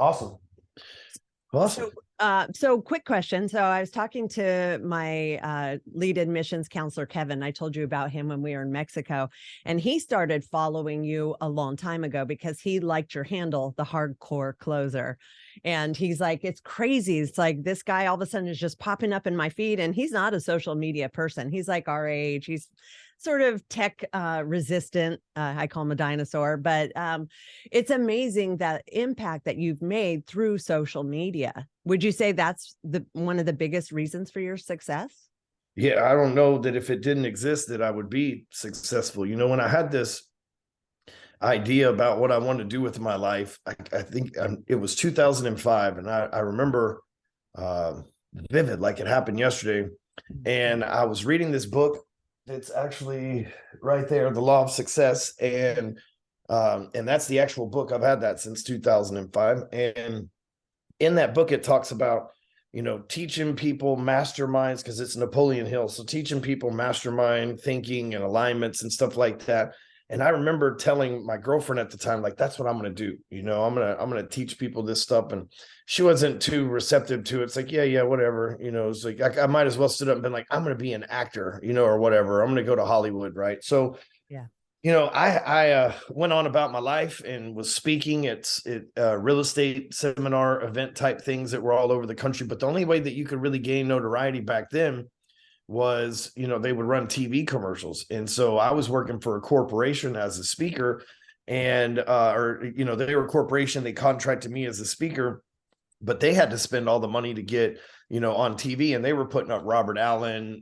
Awesome. Awesome. So quick question. So I was talking to my lead admissions counselor, Kevin. I told you about him when we were in Mexico, and he started following you a long time ago because he liked your handle, the hardcore closer. And he's like, it's crazy. It's like this guy all of a sudden is just popping up in my feed, and he's not a social media person. He's like our age. He's sort of tech resistant. I call him a dinosaur, but it's amazing that impact that you've made through social media. Would you say that's one of the biggest reasons for your success? Yeah, I don't know that if it didn't exist that I would be successful. When I had this idea about what I wanted to do with my life, I think it was 2005, and I remember vivid, like it happened yesterday. And I was reading this book. It's actually right there, The Law of Success. And that's the actual book. I've had that since 2005. And in that book, it talks about, teaching people masterminds, because it's Napoleon Hill. So teaching people mastermind thinking and alignments and stuff like that. And I remember telling my girlfriend at the time, like, that's what I'm going to do. I'm going to teach people this stuff. And she wasn't too receptive to it. It's like, yeah, whatever. It's like, I might as well stood up and been like, I'm going to be an actor, or whatever. I'm going to go to Hollywood. Right. So, yeah. I went on about my life and was speaking at real estate seminar event type things that were all over the country. But the only way that you could really gain notoriety back then was, they would run TV commercials. And so I was working for a corporation as a speaker, and, they were a corporation, they contracted me as a speaker, but they had to spend all the money to get, on TV, and they were putting up Robert Allen,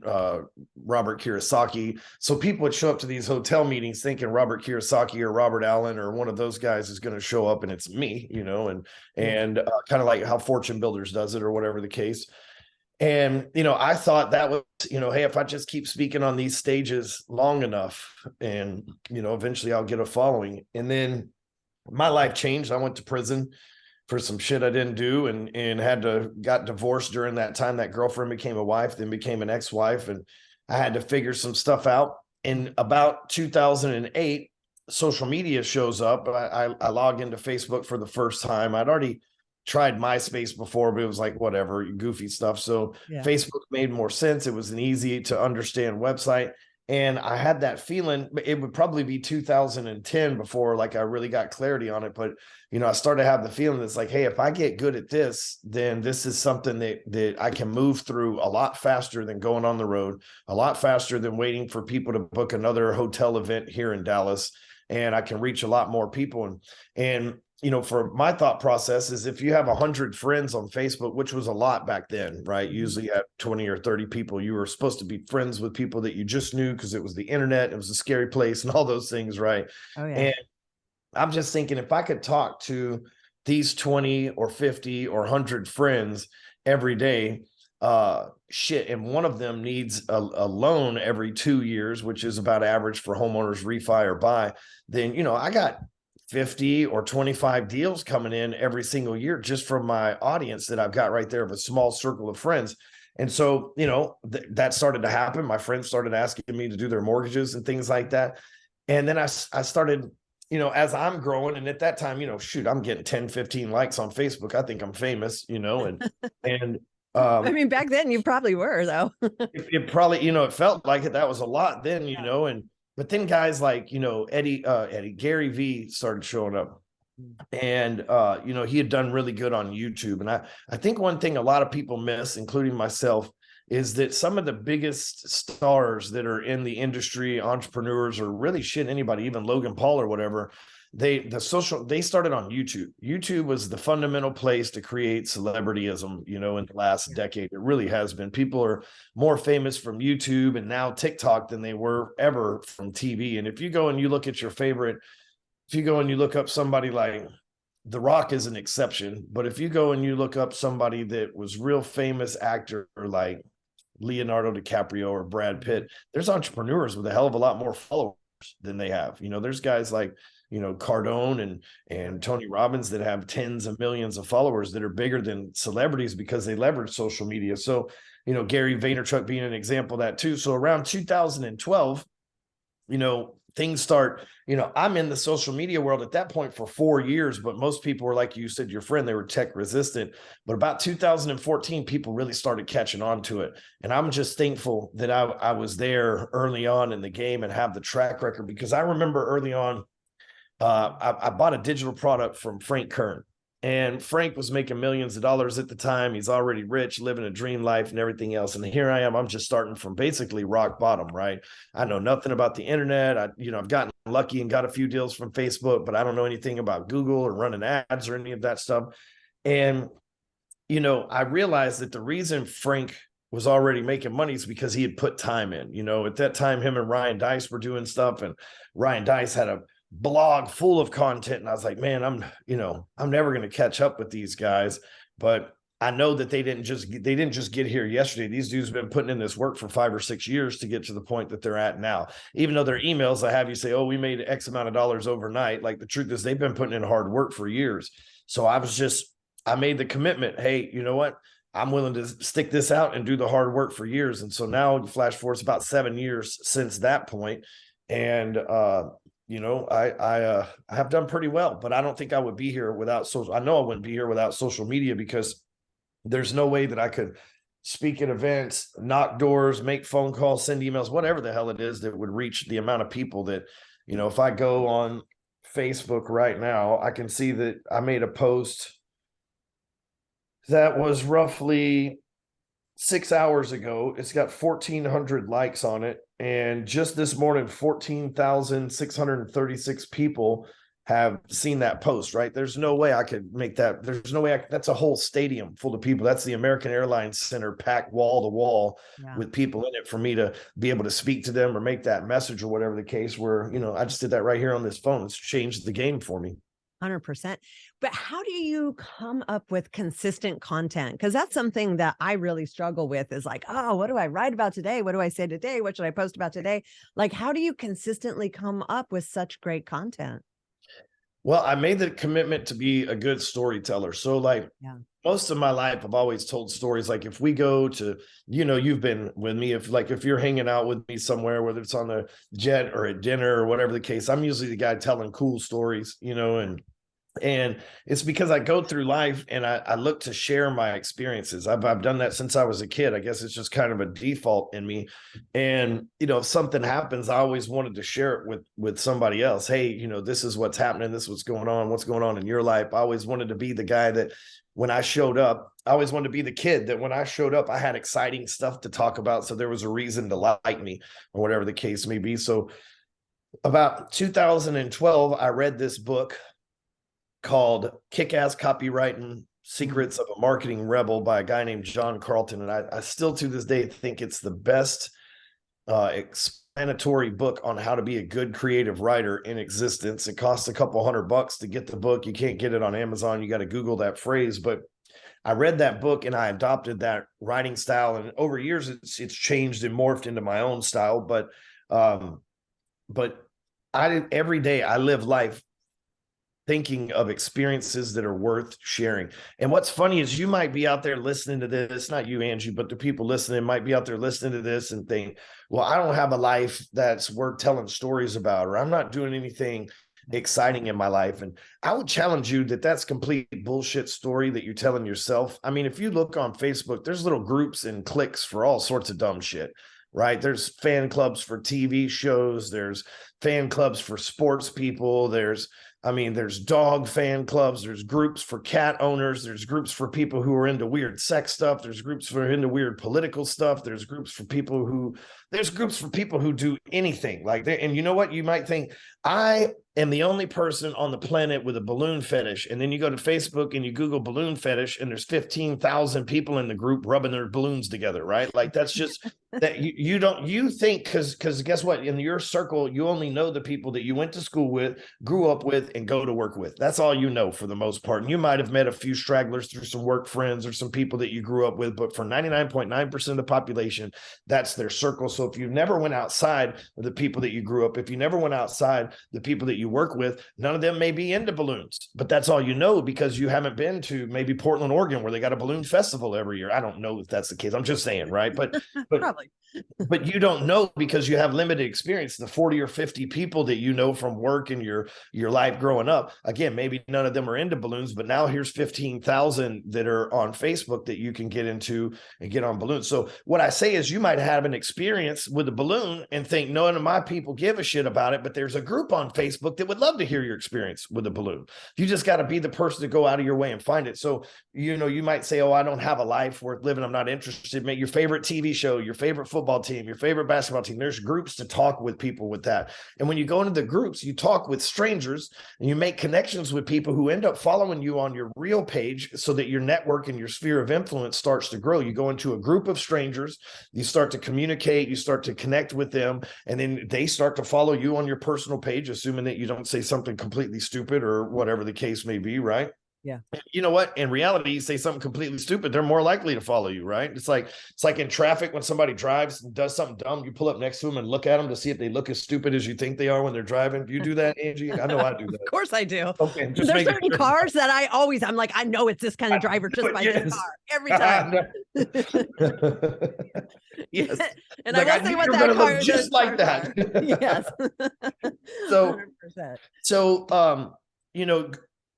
Robert Kiyosaki. So people would show up to these hotel meetings thinking Robert Kiyosaki or Robert Allen or one of those guys is going to show up, and it's me, and kind of like how Fortune Builders does it or whatever the case. And, I thought that was, hey, if I just keep speaking on these stages long enough and, eventually I'll get a following. And then my life changed. I went to prison for some shit I didn't do, and got divorced during that time. That girlfriend became a wife, then became an ex-wife. And I had to figure some stuff out. In about 2008, social media shows up. I log into Facebook for the first time. I'd already tried MySpace before, but it was like, whatever, goofy stuff. So yeah. Facebook made more sense. It was an easy to understand website. And I had that feeling, it would probably be 2010 before like I really got clarity on it. But, I started to have the feeling that's like, hey, if I get good at this, then this is something that I can move through a lot faster than going on the road, a lot faster than waiting for people to book another hotel event here in Dallas. And I can reach a lot more people. And for my thought process is, if you have 100 friends on Facebook, which was a lot back then, right? Usually at 20 or 30 people, you were supposed to be friends with people that you just knew because it was the internet. It was a scary place and all those things, right? Oh, yeah. And I'm just thinking, if I could talk to these 20 or 50 or 100 friends every day, and one of them needs a loan every 2 years, which is about average for homeowners refi or buy, then, I got 50 or 25 deals coming in every single year just from my audience that I've got right there of a small circle of friends. And so, that started to happen. My friends started asking me to do their mortgages and things like that. And then I started, as I'm growing, and at that time, I'm getting 10, 15 likes on Facebook. I think I'm famous, and I mean, back then you probably were, though. it probably, it felt like it. That was a lot then, but then guys like, Gary V started showing up, and, he had done really good on YouTube. And I think one thing a lot of people miss, including myself, is that some of the biggest stars that are in the industry, entrepreneurs, or really anybody, even Logan Paul or whatever, they started on YouTube. YouTube was the fundamental place to create celebrityism, in the last decade. It really has been. People are more famous from YouTube and now TikTok than they were ever from TV. And if you go and you look at if you go and you look up somebody like The Rock is an exception, but if you go and you look up somebody that was real famous actor like Leonardo DiCaprio or Brad Pitt, there's entrepreneurs with a hell of a lot more followers than they have. There's guys like, Cardone and Tony Robbins that have tens of millions of followers that are bigger than celebrities because they leverage social media. So, Gary Vaynerchuk being an example of that too. So around 2012, things start, I'm in the social media world at that point for 4 years, but most people were, like you said, your friend, they were tech resistant. But about 2014, people really started catching on to it. And I'm just thankful that I was there early on in the game and have the track record, because I remember early on, I bought a digital product from Frank Kern. And Frank was making millions of dollars at the time. He's already rich, living a dream life and everything else. And here I am. I'm just starting from basically rock bottom, right? I know nothing about the internet. I've gotten lucky and got a few deals from Facebook, but I don't know anything about Google or running ads or any of that stuff. And, I realized that the reason Frank was already making money is because he had put time in. At that time, him and Ryan Dice were doing stuff, and Ryan Dice had a blog full of content, and I was like, man, I'm never going to catch up with these guys. But I know that they didn't just get here yesterday. These dudes have been putting in this work for 5 or 6 years to get to the point that they're at now. Even though their emails, I have you say, oh, we made X amount of dollars overnight. Like, the truth is, they've been putting in hard work for years. So I made the commitment. Hey, you know what? I'm willing to stick this out and do the hard work for years. And so now, flash forward, about 7 years since that point. And, I have done pretty well, but I don't think I would be here without social. I know I wouldn't be here without social media, because there's no way that I could speak at events, knock doors, make phone calls, send emails, whatever the hell it is that would reach the amount of people that, if I go on Facebook right now, I can see that I made a post that was roughly 6 hours ago. It's got 1,400 likes on it. And just this morning, 14,636 people have seen that post, right? There's no way I could make that. There's no way. That's a whole stadium full of people. That's the American Airlines Center packed wall to wall with people in it for me to be able to speak to them or make that message or whatever the case, where, I just did that right here on this phone. It's changed the game for me. 100%. But how do you come up with consistent content? Because that's something that I really struggle with, is like, oh, what do I write about today? What do I say today? What should I post about today? Like, how do you consistently come up with such great content? Well, I made the commitment to be a good storyteller. So, most of my life, I've always told stories. Like, if we go to, you've been with me, if you're hanging out with me somewhere, whether it's on a jet or at dinner or whatever the case, I'm usually the guy telling cool stories, and it's because I go through life and I look to share my experiences. I've done that since I was a kid. I guess it's just kind of a default in me. And, if something happens, I always wanted to share it with somebody else. Hey, this is what's happening. This is what's going on in your life. I always wanted to be the guy that when I showed up, I always wanted to be the kid that when I showed up, I had exciting stuff to talk about. So there was a reason to like me, or whatever the case may be. So about 2012, I read this book called Kick-Ass Copywriting: Secrets of a Marketing Rebel by a guy named John Carlton. And I still to this day think it's the best explanatory book on how to be a good creative writer in existence. It costs a couple $100 to get the book. You can't get it on Amazon. You got to Google that phrase. But I read that book and I adopted that writing style. And over years, it's changed and morphed into my own style. But every day I live life thinking of experiences that are worth sharing. And what's funny is you might be out there listening to this, not you, Angie, but the people listening might be out there listening to this and think, well, I don't have a life that's worth telling stories about, or I'm not doing anything exciting in my life. And I would challenge you that that's complete bullshit story that you're telling yourself. I mean, if you look on Facebook, there's little groups and cliques for all sorts of dumb shit, right? There's fan clubs for TV shows. There's fan clubs for sports people. There's dog fan clubs. There's groups for cat owners. There's groups for people who are into weird sex stuff. There's groups for into weird political stuff. There's groups for people who do anything like that. And you know what? You might think, I am the only person on the planet with a balloon fetish. And then you go to Facebook and you Google balloon fetish, and there's 15,000 people in the group rubbing their balloons together, right? Like, that's just that you think, because guess what? In your circle, you only know the people that you went to school with, grew up with, and go to work with. That's all you know for the most part. And you might have met a few stragglers through some work friends or some people that you grew up with, but for 99.9% of the population, that's their circle. So if you never went outside of the people that you grew up, if you never went outside the people that you work with, none of them may be into balloons, but that's all you know because you haven't been to maybe Portland, Oregon, where they got a balloon festival every year. I don't know if that's the case. I'm just saying, right? But Probably. But you don't know because you have limited experience. The 40 or 50 people that you know from work and your life growing up, again, maybe none of them are into balloons, but now here's 15,000 that are on Facebook that you can get into and get on balloons. So what I say is you might have an experience with a balloon and think none of my people give a shit about it, but there's a group on Facebook that would love to hear your experience with a balloon. You just got to be the person to go out of your way and find it. So, you know, you might say, oh, I don't have a life worth living. I'm not interested. Make your favorite TV show, your favorite football team, your favorite basketball team. There's groups to talk with people with that. And when you go into the groups, you talk with strangers and you make connections with people who end up following you on your real page so that your network and your sphere of influence starts to grow. You go into a group of strangers, you start to communicate, you start to connect with them, and then they start to follow you on your personal page, assuming that you don't say something completely stupid or whatever the case may be, right? Yeah. You know what? In reality, you say something completely stupid, they're more likely to follow you, right? It's like in traffic when somebody drives and does something dumb, you pull up next to them and look at them to see if they look as stupid as you think they are when they're driving. Do you do that, Angie? I know I do that. Of course I do. Okay, just there's certain sure. cars that I'm like, I know it's this kind of driver just by this car every time. Yes. And like, I will say what that car is just like that. Yes. So, you know,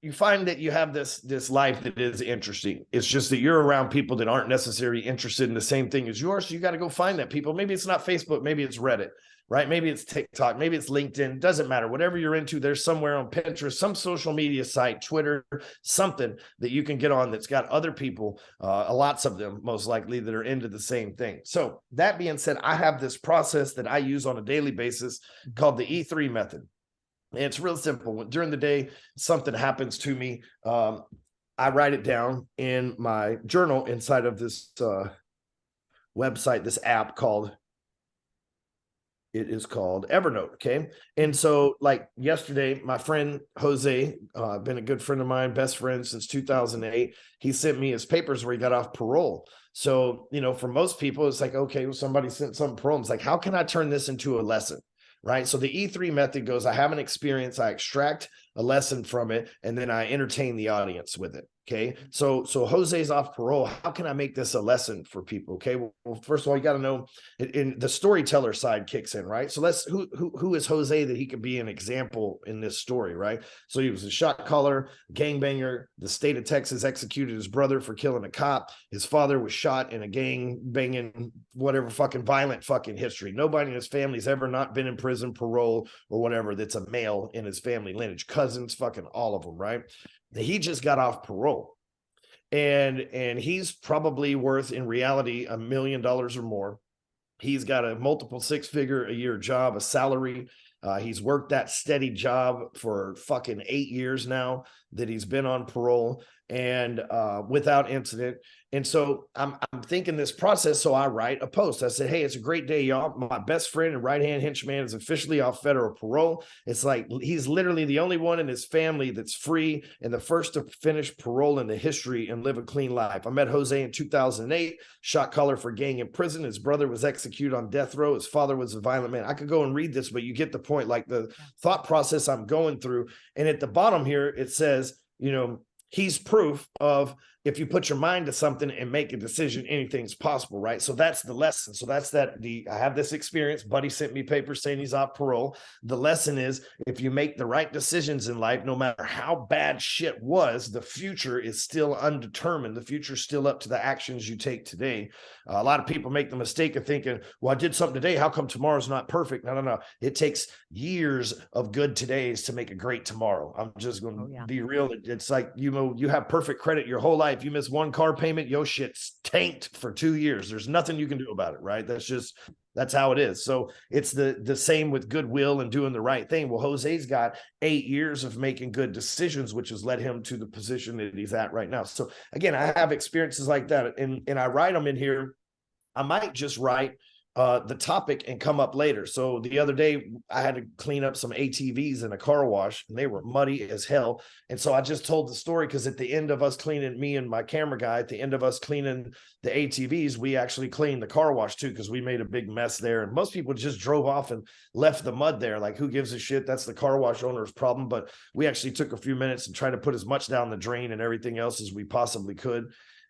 you find that you have this life that is interesting. It's just that you're around people that aren't necessarily interested in the same thing as yours. So you got to go find that people. Maybe it's not Facebook, maybe it's Reddit, right? Maybe it's TikTok, maybe it's LinkedIn. Doesn't matter. Whatever you're into, there's somewhere on Pinterest, some social media site, Twitter, something that you can get on that's got other people, lots of them most likely, that are into the same thing. So that being said, I have this process that I use on a daily basis called the E3 method. And it's real simple. During the day, something happens to me. I write it down in my journal inside of this website, this app called Evernote. Okay. And so like yesterday, my friend Jose, been a good friend of mine, best friend since 2008. He sent me his papers where he got off parole. So, you know, for most people, it's like, okay, well, somebody sent some parole. It's like, how can I turn this into a lesson? Right. So the E3 method goes, I have an experience, I extract a lesson from it, and then I entertain the audience with it. Okay. So Jose's off parole. How can I make this a lesson for people? Okay. Well, first of all, you got to know in the storyteller side kicks in, right? So who is Jose that he could be an example in this story, right? So he was a shot caller, gangbanger. The state of Texas executed his brother for killing a cop. His father was shot in a gang banging, whatever fucking violent fucking history. Nobody in his family's ever not been in prison, parole, or whatever that's a male in his family lineage. Cousins, fucking all of them, right? He just got off parole, and he's probably worth in reality $1 million or more. He's got a multiple six-figure a year job, a salary. He's worked that steady job for fucking 8 years now that he's been on parole, and without incident. And so I'm thinking this process. So I write a post. I said, hey, it's a great day, y'all. My best friend and right-hand henchman is officially off federal parole. It's like he's literally the only one in his family that's free and the first to finish parole in the history and live a clean life. I met Jose in 2008, shot caller for gang in prison. His brother was executed on death row. His father was a violent man. I could go and read this, but you get the point, like the thought process I'm going through. And at the bottom here, it says, you know, he's proof of if you put your mind to something and make a decision, anything's possible, right? So that's the lesson. So that's I have this experience. Buddy sent me papers saying he's off parole. The lesson is if you make the right decisions in life, no matter how bad shit was, the future is still undetermined. The future is still up to the actions you take today. A lot of people make the mistake of thinking, well, I did something today. How come tomorrow's not perfect? No. It takes years of good todays to make a great tomorrow. I'm just going to be real. It's like, you know, you have perfect credit your whole life. If you miss one car payment, your shit's tanked for 2 years. There's nothing you can do about it, right? That's how it is. So it's the same with goodwill and doing the right thing. Well, Jose's got 8 years of making good decisions, which has led him to the position that he's at right now. So again, I have experiences like that, and I write them in here. I might just write the topic and come up later. So the other day I had to clean up some ATVs in a car wash and they were muddy as hell. And so I just told the story because at the end of us cleaning, me and my camera guy, at the end of us cleaning the ATVs, we actually cleaned the car wash too, because we made a big mess there. And most people just drove off and left the mud there. Like, who gives a shit? That's the car wash owner's problem. But we actually took a few minutes and tried to put as much down the drain and everything else as we possibly could.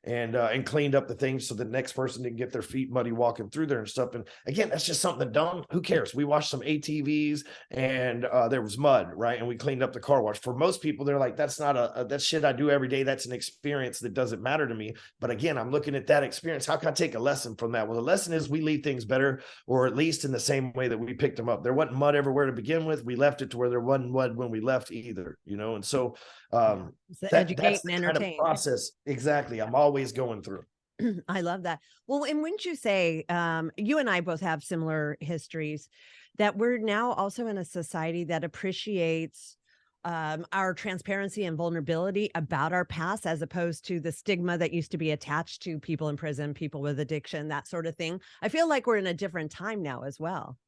And cleaned up the things so the next person didn't get their feet muddy walking through there and stuff. And again, that's just something dumb. Who cares? We washed some ATVs and there was mud, right? And we cleaned up the car wash. For most people, they're like, that's not that's shit I do every day. That's an experience that doesn't matter to me. But again, I'm looking at that experience. How can I take a lesson from that? Well, the lesson is we leave things better, or at least in the same way that we picked them up. There wasn't mud everywhere to begin with. We left it to where there wasn't mud when we left either, you know? And so educate that's and the kind of entertain process. Exactly. I'm always going through. I love that. Well, and wouldn't you say, you and I both have similar histories, that we're now also in a society that appreciates our transparency and vulnerability about our past, as opposed to the stigma that used to be attached to people in prison, people with addiction, that sort of thing. I feel like we're in a different time now as well.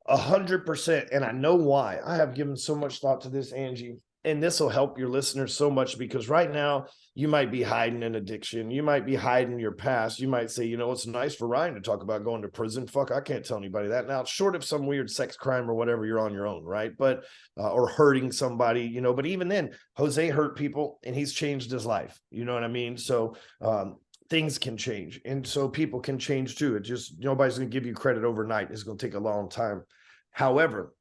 100%. And I know why. I have given so much thought to this, Angie. And this will help your listeners so much, because right now you might be hiding an addiction. You might be hiding your past. You might say, you know, it's nice for Ryan to talk about going to prison. Fuck, I can't tell anybody that. Now, short of some weird sex crime or whatever, you're on your own, right? But, or hurting somebody, you know, but even then, Jose hurt people and he's changed his life. You know what I mean? So, things can change. And so people can change too. It just, nobody's going to give you credit overnight. It's going to take a long time. However,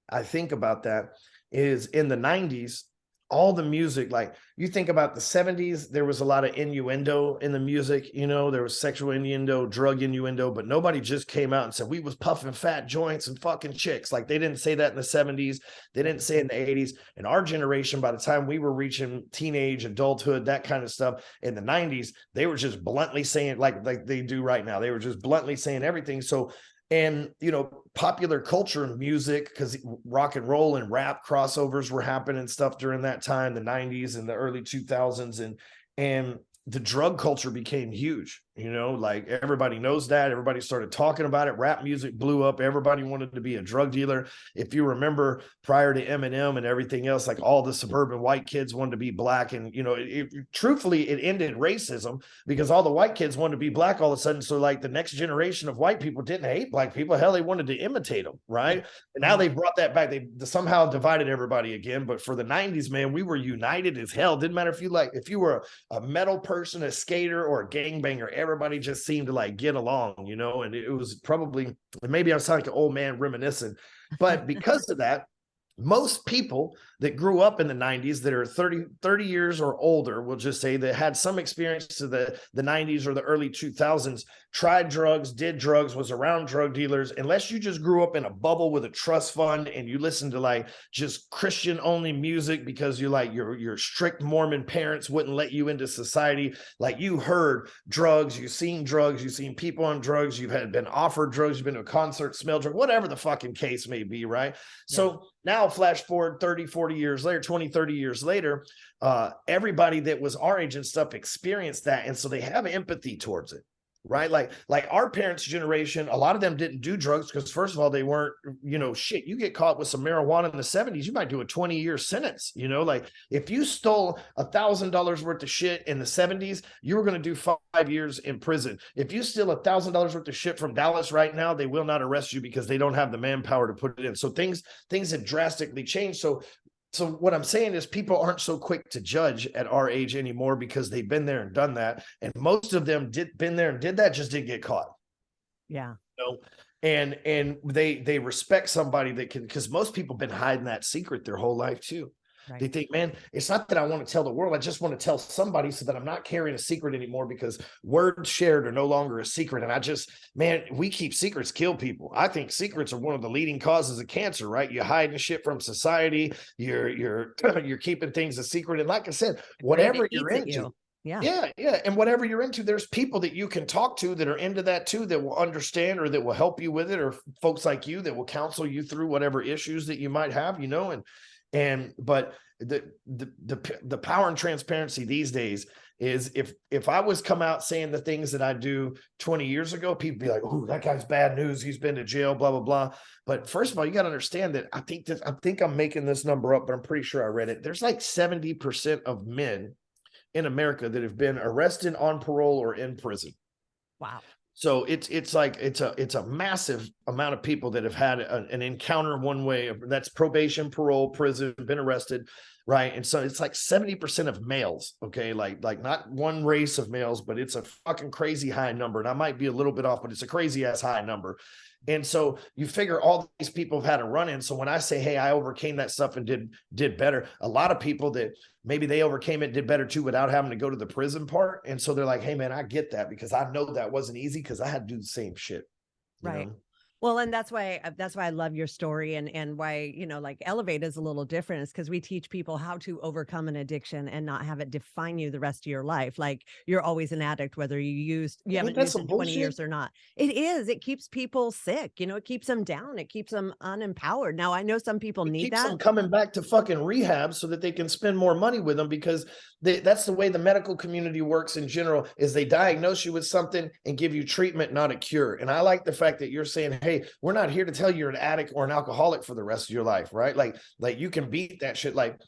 I think about that is in the 90s, all the music, like you think about the 70s, there was a lot of innuendo in the music, you know, there was sexual innuendo, drug innuendo, but nobody just came out and said we was puffing fat joints and fucking chicks. Like, they didn't say that in the 70s. They didn't say it in the 80s. And our generation, by the time we were reaching teenage, adulthood, that kind of stuff in the 90s, they were just bluntly saying like they do right now. They were just bluntly saying everything. So, and, you know, popular culture and music, because rock and roll and rap crossovers were happening and stuff during that time, the 90s and the early 2000s. And the drug culture became huge, you know, like everybody knows that. Everybody started talking about it. Rap music blew up. Everybody wanted to be a drug dealer. If you remember, prior to Eminem and everything else, like all the suburban white kids wanted to be black. And, you know, truthfully, it ended racism because all the white kids wanted to be black all of a sudden. So like the next generation of white people didn't hate black people. Hell, they wanted to imitate them, right? And now they brought that back. They somehow divided everybody again. But for the 90s, man, we were united as hell. Didn't matter if you were a metal person, a skater, or a gangbanger, everybody just seemed to like get along, you know. And it was probably, maybe I was like an old man reminiscing, but because of that, most people that grew up in the 90s that are 30 years or older, we'll just say, that had some experience to the 90s or the early 2000s, tried drugs, did drugs, was around drug dealers. Unless you just grew up in a bubble with a trust fund and you listen to like just Christian only music because you're like your strict Mormon parents wouldn't let you into society, like you heard drugs, you've seen people on drugs, you've been offered drugs, you've been to a concert, smelled drug, whatever the fucking case may be, right? Yeah. So now flash forward 30, 40 years later, 20, 30 years later, everybody that was our age and stuff experienced that. And so they have empathy towards it, right? Like our parents' generation, a lot of them didn't do drugs because first of all, they weren't, you know, shit, you get caught with some marijuana in the 70s, you might do a 20-year sentence, you know, like if you stole $1,000 worth of shit in the 70s, you were going to do 5 years in prison. If you steal $1,000 worth of shit from Dallas right now, they will not arrest you because they don't have the manpower to put it in. So things have drastically changed. So what I'm saying is people aren't so quick to judge at our age anymore because they've been there and done that. And most of them been there and did that, just didn't get caught. Yeah. You know? And they respect somebody that can, because most people have been hiding that secret their whole life too. Right. They think, man, it's not that I want to tell the world. I just want to tell somebody so that I'm not carrying a secret anymore, because words shared are no longer a secret. And man, we keep secrets kill people. I think secrets are one of the leading causes of cancer, right? You hiding shit from society. You're keeping things a secret. And like I said, whatever you're into. Yeah. And whatever you're into, there's people that you can talk to that are into that too, that will understand or that will help you with it, or folks like you that will counsel you through whatever issues that you might have, you know. But the power and transparency these days is if I was come out saying the things that I do 20 years ago, people be like, oh, that guy's bad news. He's been to jail, blah, blah, blah. But first of all, you got to understand that I think I'm making this number up, but I'm pretty sure I read it. There's like 70% of men in America that have been arrested, on parole, or in prison. Wow. So it's a massive amount of people that have had an encounter one way. That's probation, parole, prison, been arrested, right? And so it's like 70% of males, okay? Like not one race of males, but it's a fucking crazy high number. And I might be a little bit off, but it's a crazy ass high number. And so you figure all these people have had a run-in. So when I say, hey, I overcame that stuff and did better, a lot of people that maybe they overcame it, did better too, without having to go to the prison part. And so they're like, hey man, I get that, because I know that wasn't easy, because I had to do the same shit. Right. Know? Well, and that's why I love your story, and why, like Elevate is a little different, is because we teach people how to overcome an addiction and not have it define you the rest of your life. Like, you're always an addict, whether you haven't used in 20 years or not. It is. It keeps people sick. It keeps them down. It keeps them unempowered. Now, I know some people need that. Keeps them coming back to fucking rehab so that they can spend more money with them, because that's the way the medical community works in general, is they diagnose you with something and give you treatment, not a cure. And I like the fact that you're saying, hey, we're not here to tell you you're an addict or an alcoholic for the rest of your life, right? Like you can beat that shit. Like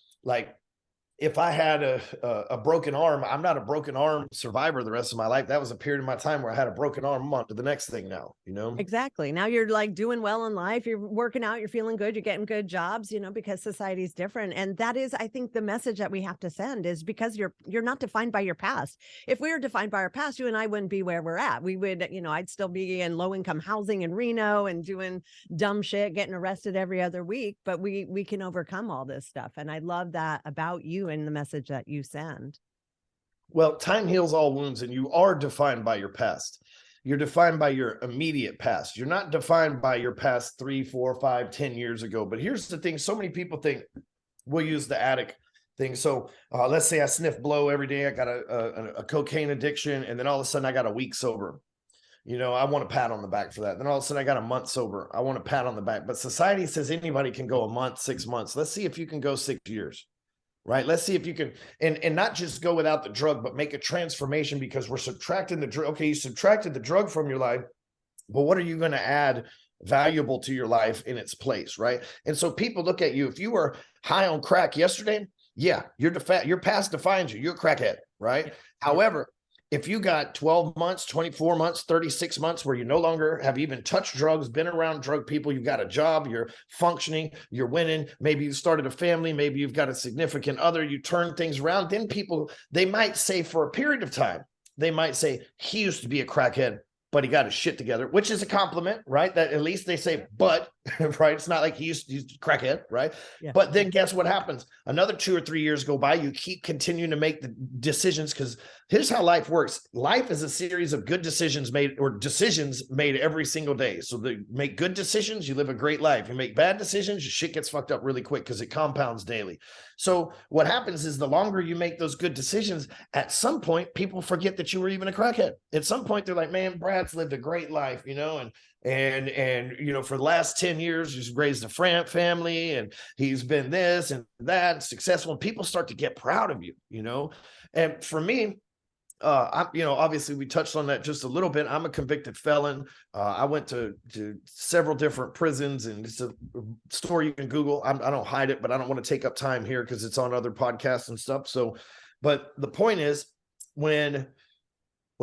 if I had a broken arm, I'm not a broken arm survivor the rest of my life. That was a period of my time where I had a broken arm. I'm on to the next thing now, Exactly. Now you're like doing well in life. You're working out, you're feeling good, you're getting good jobs, because society's different. And that is, I think, the message that we have to send, is because you're not defined by your past. If we were defined by our past, you and I wouldn't be where we're at. We would, I'd still be in low income housing in Reno and doing dumb shit, getting arrested every other week. But we can overcome all this stuff. And I love that about you and the message that you send. Well, time heals all wounds, and you are defined by your past. You're defined by your immediate past. You're not defined by your past 3, 4, 5, 10 years ago. But here's the thing. So many people think, we'll use the addict thing. So let's say I sniff blow every day. I got a cocaine addiction. And then all of a sudden I got a week sober. I want a pat on the back for that. Then all of a sudden I got a month sober. I want a pat on the back. But society says anybody can go a month, 6 months. Let's see if you can go 6 years. Right. Let's see if you can, and not just go without the drug, but make a transformation, because we're subtracting the drug. Okay, you subtracted the drug from your life, but what are you going to add valuable to your life in its place? Right. And so people look at you. If you were high on crack yesterday, yeah, your past defines you. You're a crackhead. Right. Yeah. However, if you got 12 months, 24 months, 36 months where you no longer have even touched drugs, been around drug people, you've got a job, you're functioning, you're winning, maybe you started a family, maybe you've got a significant other, you turn things around, then people, they might say for a period of time, they might say, he used to be a crackhead, but he got his shit together, which is a compliment, right? That at least they say, but, right? It's not like he's crackhead, right? Yeah. But then guess what happens? Another 2 or 3 years go by, you keep continuing to make the decisions, because here's how life works. Life is a series of good decisions made every single day. So they make good decisions, you live a great life. You make bad decisions, your shit gets fucked up really quick, because it compounds daily. So what happens is, the longer you make those good decisions, at some point, people forget that you were even a crackhead. At some point, they're like, man, Brad's lived a great life, and for the last 10 years, he's raised a family, and he's been this and that, successful. And people start to get proud of you, And for me, obviously we touched on that just a little bit. I'm a convicted felon. I went to several different prisons, and it's a story you can Google. I don't hide it, but I don't want to take up time here because it's on other podcasts and stuff. So, but the point is, when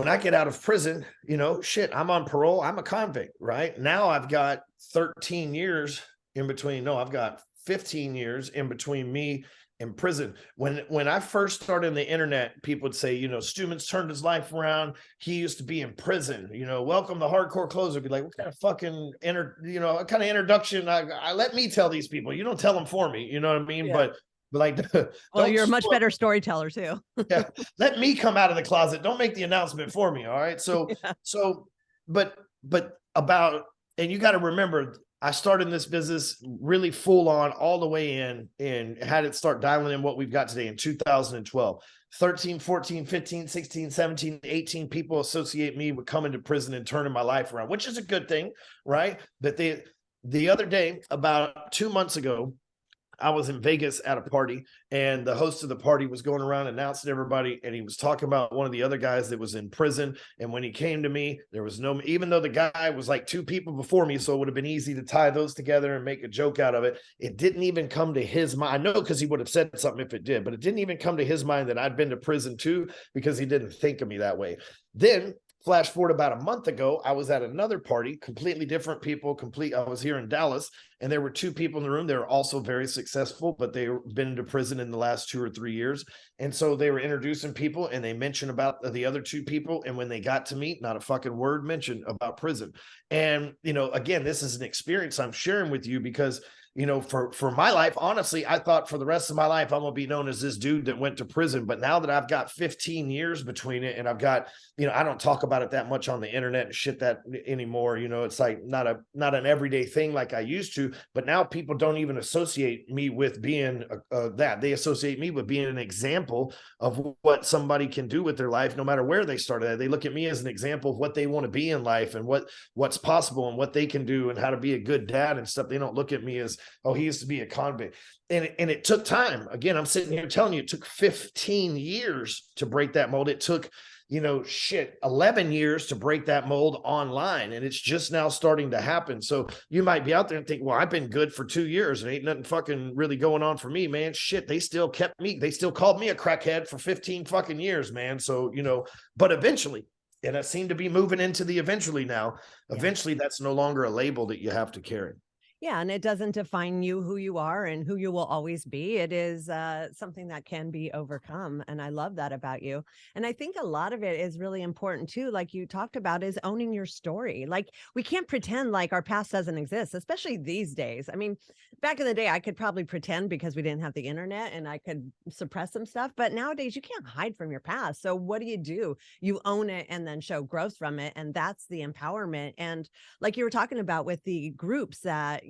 I get out of prison, I'm on parole. I'm a convict, right? Now I've got 13 years in between. No, I've got 15 years in between me and prison. When I first started on the internet, people would say, Stewman's turned his life around. He used to be in prison, welcome to Hardcore Closer. I'd be like, what kind of fucking what kind of introduction? I let me tell these people, you don't tell them for me. You know what I mean? Yeah. But well, you're a much better storyteller too. Yeah, let me come out of the closet. Don't make the announcement for me. All right. So, yeah. But and you got to remember, I started in this business really full on all the way in, and had it start dialing in what we've got today in 2012. 13, 14, 15, 16, 17, 18 people associate me with coming to prison and turning my life around, which is a good thing, right? But the other day, about 2 months ago, I was in Vegas at a party, and the host of the party was going around announcing everybody, and he was talking about one of the other guys that was in prison. And when he came to me, there was no, even though the guy was like 2 people before me, so it would have been easy to tie those together and make a joke out of it. It didn't even come to his mind. I know, because he would have said something if it did, but it didn't even come to his mind that I'd been to prison too, because he didn't think of me that way. Then flash forward about a month ago, I was at another party, completely different people, I was here in Dallas, and there were 2 people in the room. They were also very successful, but they've been to prison in the last 2 or 3 years. And so they were introducing people, and they mentioned about the other 2 people. And when they got to me, not a fucking word mentioned about prison. And, you know, again, this is an experience I'm sharing with you because, you know, for my life, honestly, I thought for the rest of my life, I'm going to be known as this dude that went to prison. But now that I've got 15 years between it, and I've got, you know, I don't talk about it that much on the internet and shit that anymore. You know, it's like not an everyday thing like I used to, but now people don't even associate me with being that. They associate me with being an example of what somebody can do with their life, no matter where they started. They look at me as an example of what they want to be in life and what's possible and what they can do and how to be a good dad and stuff. They don't look at me as, oh, he used to be a convict. And it took time. Again, I'm sitting here telling you, it took 15 years to break that mold. It took, 11 years to break that mold online. And it's just now starting to happen. So you might be out there and think, well, I've been good for 2 years and ain't nothing fucking really going on for me, man. Shit, they still kept me. They still called me a crackhead for 15 fucking years, man. So, but eventually, and I seem to be moving into the eventually now. Eventually, that's no longer a label that you have to carry. Yeah, and it doesn't define you, who you are and who you will always be. It is something that can be overcome. And I love that about you. And I think a lot of it is really important too, like you talked about, is owning your story. Like we can't pretend like our past doesn't exist, especially these days. I mean, back in the day, I could probably pretend because we didn't have the internet and I could suppress some stuff. But nowadays, you can't hide from your past. So what do? You own it and then show growth from it. And that's the empowerment. And like you were talking about with the groups that,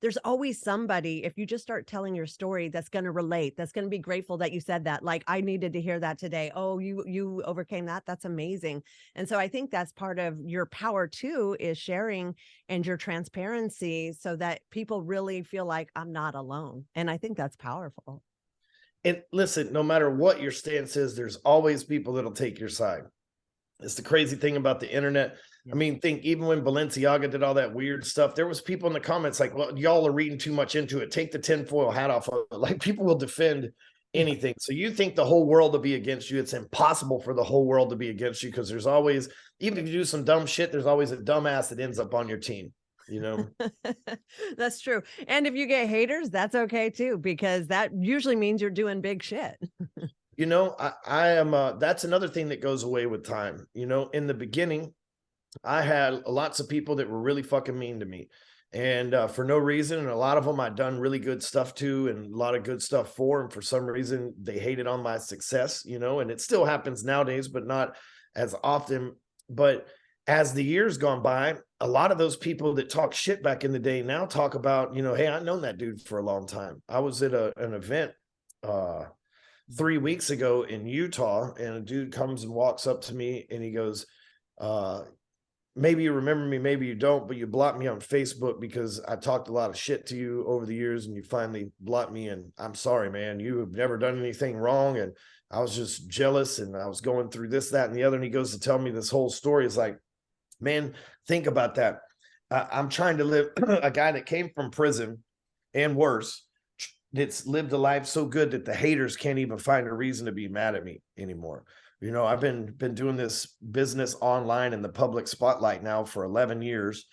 there's always somebody, if you just start telling your story, that's going to relate, that's going to be grateful that you said that. Like, I needed to hear that today. Oh, you overcame that. That's amazing. And so I think that's part of your power too, is sharing and your transparency so that people really feel like I'm not alone. And I think that's powerful. And listen, no matter what your stance is, there's always people that'll take your side. It's the crazy thing about the internet. I mean, think even when Balenciaga did all that weird stuff, there was people in the comments like, well, y'all are reading too much into it. Take the tinfoil hat off of it. Like, people will defend anything. So you think the whole world will be against you. It's impossible for the whole world to be against you, because there's always, even if you do some dumb shit, there's always a dumbass that ends up on your team. That's true. And if you get haters, that's okay too, because that usually means you're doing big shit. I am, that's another thing that goes away with time. In the beginning, I had lots of people that were really fucking mean to me, and for no reason. And a lot of them I'd done really good stuff to, and a lot of good stuff for. And for some reason, they hated on my success, and it still happens nowadays, but not as often. But as the years gone by, a lot of those people that talk shit back in the day now talk about, hey, I've known that dude for a long time. I was at an event 3 weeks ago in Utah, and a dude comes and walks up to me and he goes, maybe you remember me, maybe you don't, but you blocked me on Facebook because I talked a lot of shit to you over the years, and you finally blocked me. And I'm sorry, man, you have never done anything wrong. And I was just jealous, and I was going through this, that, and the other. And he goes to tell me this whole story. It's like, man, think about that. I'm trying to live a guy that came from prison and worse, that's lived a life so good that the haters can't even find a reason to be mad at me anymore. I've been doing this business online in the public spotlight now for 11 years,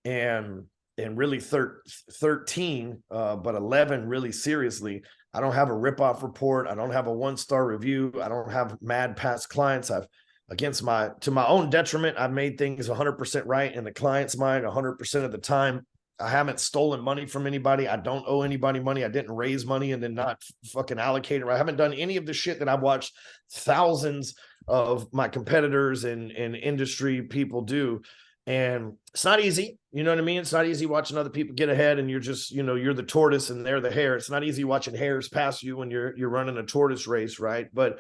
and really 13, but 11 really seriously. I don't have a ripoff report. I don't have a 1-star review. I don't have mad past clients. To my own detriment, I've made things 100% right in the client's mind 100% of the time. I haven't stolen money from anybody. I don't owe anybody money. I didn't raise money and then not fucking allocate it. I haven't done any of the shit that I've watched thousands of my competitors and industry people do. And it's not easy. You know what I mean? It's not easy watching other people get ahead, and you're just, you're the tortoise and they're the hare. It's not easy watching hares pass you when you're running a tortoise race, right? But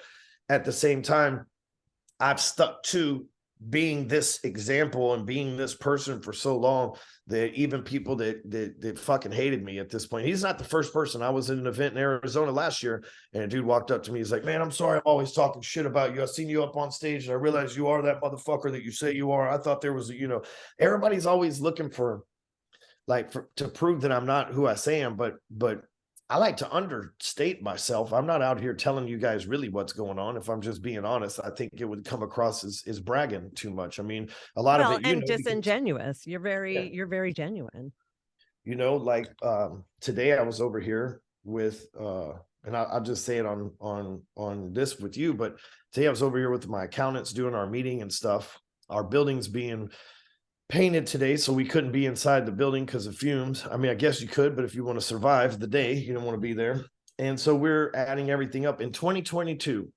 at the same time, I've stuck to being this example and being this person for so long that even people that fucking hated me at this point. He's not the first person. I was at an event in Arizona last year, and a dude walked up to me. He's like, "Man, I'm sorry, I'm always talking shit about you. I've seen you up on stage, and I realize you are that motherfucker that you say you are. I thought there was a, everybody's always looking for to prove that I'm not who I say I am, but I like to understate myself. I'm not out here telling you guys really what's going on. If I'm just being honest, I think it would come across as bragging too much. I mean, a lot of it, and disingenuous. You're very genuine. Today I was over here with, and I'll just say it on this with you, but today I was over here with my accountants doing our meeting and stuff. Our building's being painted today, so we couldn't be inside the building because of fumes. I mean, I guess you could, but if you want to survive the day, you don't want to be there. And so we're adding everything up. In 2022,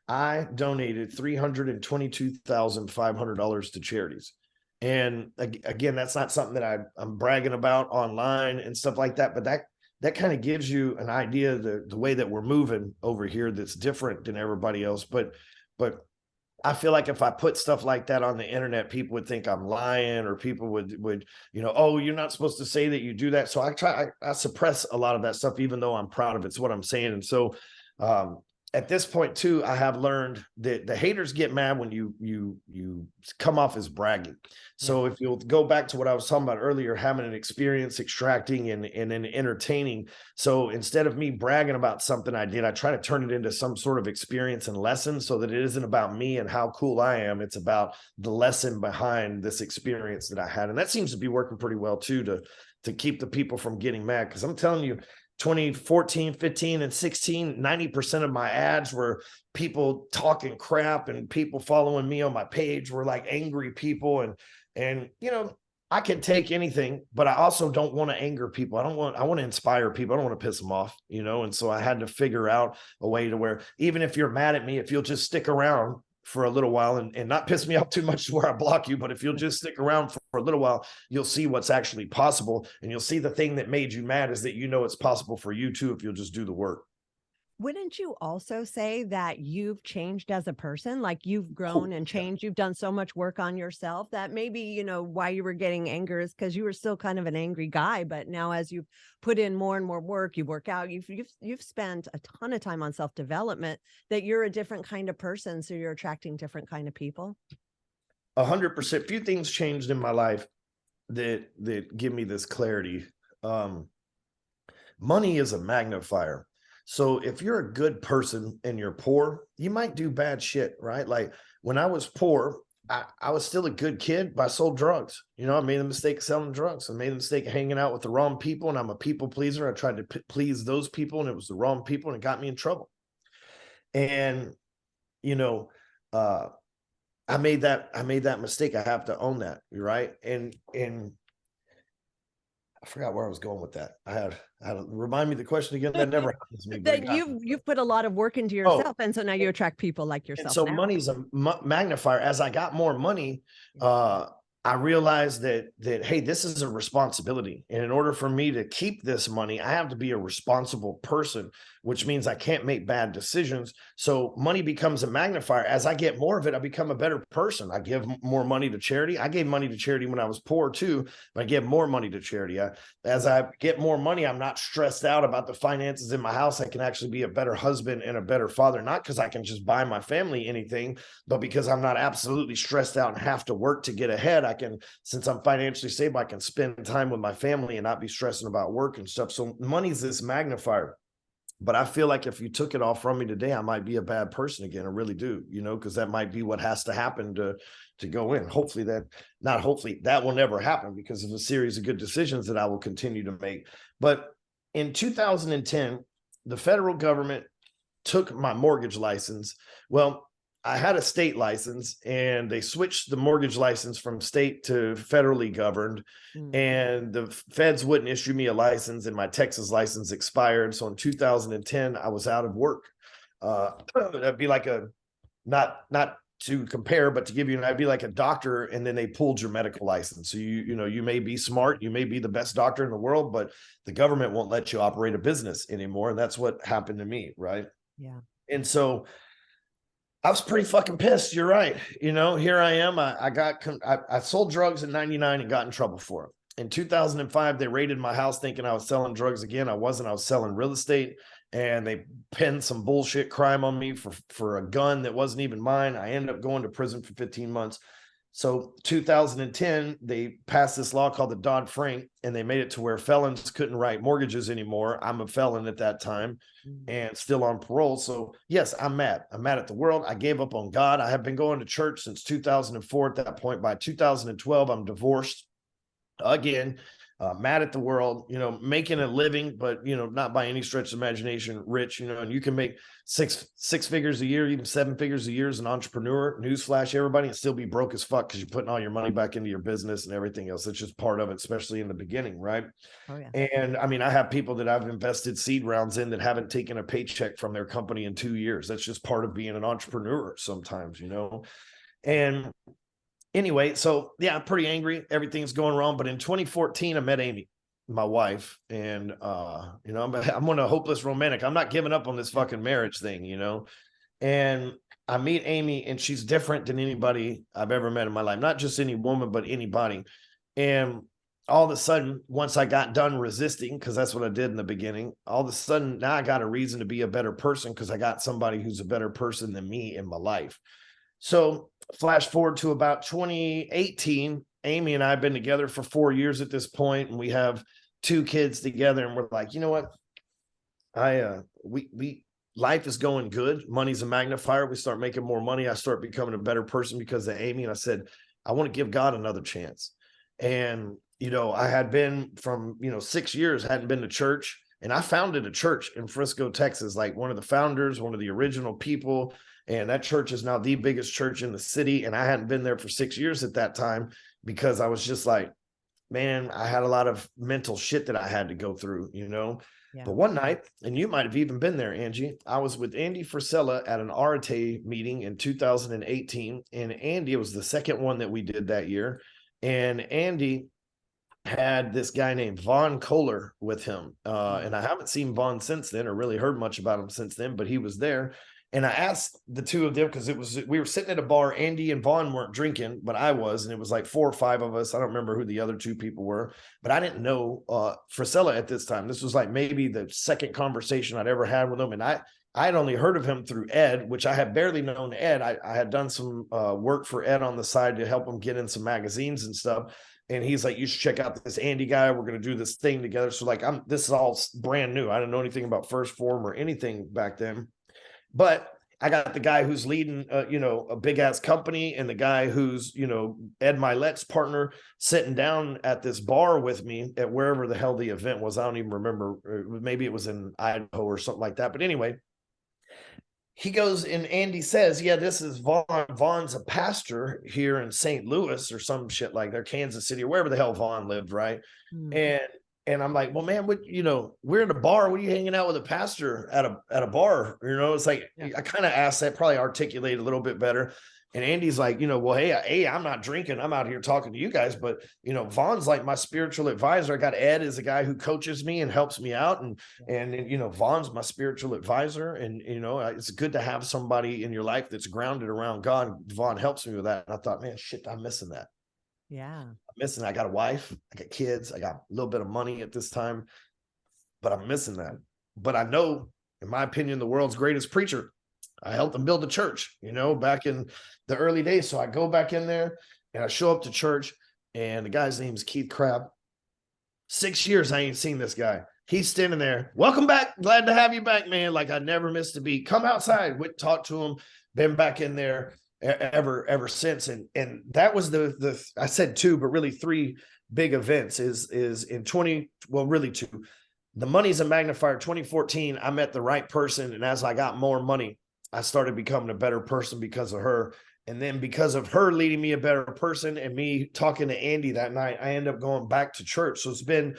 I donated $322,500 to charities. And again, that's not something that I'm bragging about online and stuff like that, but that kind of gives you an idea of the way that we're moving over here that's different than everybody else. But I feel like if I put stuff like that on the internet, people would think I'm lying, or people would, oh, you're not supposed to say that you do that. So I suppress a lot of that stuff, even though I'm proud of it. It's what I'm saying. And so at this point too, I have learned that the haters get mad when you come off as bragging. So if you'll go back to what I was talking about earlier, having an experience, extracting and then entertaining. So instead of me bragging about something I did, I try to turn it into some sort of experience and lesson, so that it isn't about me and how cool I am. It's about the lesson behind this experience that I had. And that seems to be working pretty well too, to keep the people from getting mad. Because I'm telling you, 2014, 15, and 16, 90% of my ads were people talking crap, and people following me on my page were like angry people. And I can take anything, but I also don't want to anger people. I want to inspire people. I don't want to piss them off, And so I had to figure out a way to where, even if you're mad at me, if you'll just stick around for a little while and not piss me off too much to where I block you, but if you'll just stick around for a little while, you'll see what's actually possible. And you'll see the thing that made you mad is that it's possible for you too, if you'll just do the work. Wouldn't you also say that you've changed as a person? Like, you've grown and changed. You've done so much work on yourself that maybe, why you were getting anger is because you were still kind of an angry guy. But now, as you've put in more and more work, you work out, you've spent a ton of time on self-development, that you're a different kind of person. So you're attracting different kind of people. 100%. Few things changed in my life that give me this clarity. Money is a magnifier. So if you're a good person and you're poor, you might do bad shit, right? Like when I was poor, I was still a good kid, but I sold drugs. I made the mistake of selling drugs. I made the mistake of hanging out with the wrong people, and I'm a people pleaser. I tried to please those people, and it was the wrong people, and it got me in trouble. And, I made that mistake. I have to own that. Right. And I forgot where I was going with that. I had to remind me the question again. That never happens to me. That you've put a lot of work into yourself, and so now you attract people like yourself. And so money's a magnifier. As I got more money, I realized that hey, this is a responsibility, and in order for me to keep this money, I have to be a responsible person, which means I can't make bad decisions. So money becomes a magnifier. As I get more of it, I become a better person. I give more money to charity. I gave money to charity when I was poor too, but I give more money to charity. As I get more money, I'm not stressed out about the finances in my house. I can actually be a better husband and a better father, not because I can just buy my family anything, but because I'm not absolutely stressed out and have to work to get ahead. Since I'm financially stable, I can spend time with my family and not be stressing about work and stuff. So money's this magnifier. But I feel like if you took it all from me today, I might be a bad person again. I really do, because that might be what has to happen to go in. Hopefully that will never happen, because of a series of good decisions that I will continue to make. But in 2010, the federal government took my mortgage license. Well, I had a state license, and they switched the mortgage license from state to federally governed, and the feds wouldn't issue me a license, and my Texas license expired. So in 2010, I was out of work. That'd be like not to compare, but to give you I'd be like a doctor, and then they pulled your medical license. So you may be smart, you may be the best doctor in the world, but the government won't let you operate a business anymore. And that's what happened to me. Right. Yeah. And so I was pretty fucking pissed. You're right. You know, here I am. I sold drugs in 99 and got in trouble for it. In 2005, they raided my house thinking I was selling drugs again. I wasn't. I was selling real estate, and they pinned some bullshit crime on me for a gun that wasn't even mine. I ended up going to prison for 15 months. So 2010, they passed this law called the Dodd-Frank, and they made it to where felons couldn't write mortgages anymore. I'm a felon at that time and still on parole. So yes, I'm mad. I'm mad at the world. I gave up on God. I have been going to church since 2004 at that point. By 2012, I'm divorced again, mad at the world, you know, making a living, but, you know, not by any stretch of imagination rich, you know, and you can make six figures a year, even 7 figures a year as an entrepreneur. Newsflash, everybody, and still be broke as fuck because you're putting all your money back into your business and everything else. It's just part of it, especially in the beginning, right? Oh, yeah. And I mean, I have people that I've invested seed rounds in that haven't taken a paycheck from their company in 2 years. That's just part of being an entrepreneur sometimes, you know. And anyway, so yeah, I'm pretty angry. Everything's going wrong. But in 2014, I met Amy, my wife, and you know, I'm on a hopeless romantic. I'm not giving up on this fucking marriage thing, you know. And I meet Amy, and she's different than anybody I've ever met in my life. Not just any woman, but anybody. And all of a sudden, once I got done resisting, because that's what I did in the beginning, all of a sudden now I got a reason to be a better person because I got somebody who's a better person than me in my life. So flash forward to about 2018, Amy and I have been together for 4 years at this point, and we have 2 kids together. And we're like, you know what? Life is going good. Money's a magnifier. We start making more money. I start becoming a better person because of Amy. And I said, I want to give God another chance. And, you know, I had been from, 6 years, hadn't been to church. And I founded a church in Frisco, Texas, like one of the founders, one of the original people. And that church is now the biggest church in the city. And I hadn't been there for 6 years at that time because I was just like, man, I had a lot of mental shit that I had to go through, you know. Yeah. But one night, and you might have even been there, Angie, I was with Andy Frisella at an Arete meeting in 2018. And Andy, it was the second one that we did that year. And Andy had this guy named Vaughn Kohler with him. And I haven't seen Vaughn since then or really heard much about him since then, but he was there. And I asked the two of them, because we were sitting at a bar. Andy and Vaughn weren't drinking, but I was, and it was like 4 or 5 of us. I don't remember who the other 2 people were, but I didn't know Frisella at this time. This was like maybe the second conversation I'd ever had with him. And I had only heard of him through Ed, which I had barely known Ed. I had done some work for Ed on the side to help him get in some magazines and stuff. And he's like, you should check out this Andy guy. We're going to do this thing together. So like, this is all brand new. I didn't know anything about First Form or anything back then. But I got the guy who's leading, a big ass company, and the guy who's, Ed Milet's partner, sitting down at this bar with me at wherever the hell the event was. I don't even remember. Maybe it was in Idaho or something like that. But anyway, he goes, and Andy says, yeah, this is Vaughn. Vaughn's a pastor here in St. Louis or some shit like that, Kansas City or wherever the hell Vaughn lived, right? Mm. And I'm like, well, man, we're in a bar. What are you hanging out with a pastor at a bar? It's like, yeah. I kind of asked that, probably articulate a little bit better. And Andy's like, well, hey, I'm not drinking. I'm out here talking to you guys. But, Vaughn's like my spiritual advisor. I got Ed as a guy who coaches me and helps me out. And Vaughn's my spiritual advisor. And, it's good to have somebody in your life that's grounded around God. Vaughn helps me with that. And I thought, man, shit, I'm missing that. Yeah. I got a wife, I got kids, I got a little bit of money at this time, but I'm missing that. But I know, in my opinion, the world's greatest preacher. I helped him build a church, back in the early days. So I go back in there and I show up to church, and the guy's name is Keith Crabb. 6 years I ain't seen this guy. He's standing there. Welcome back. Glad to have you back, man. Like I never missed a beat. Come outside. Went, talked to him. Been back in there ever since. And that was the I said 2, but really 3 big events is in 20, well, really 2. The money's a magnifier. 2014, I met the right person. And as I got more money, I started becoming a better person because of her. And then because of her leading me a better person and me talking to Andy that night, I ended up going back to church. So it's been,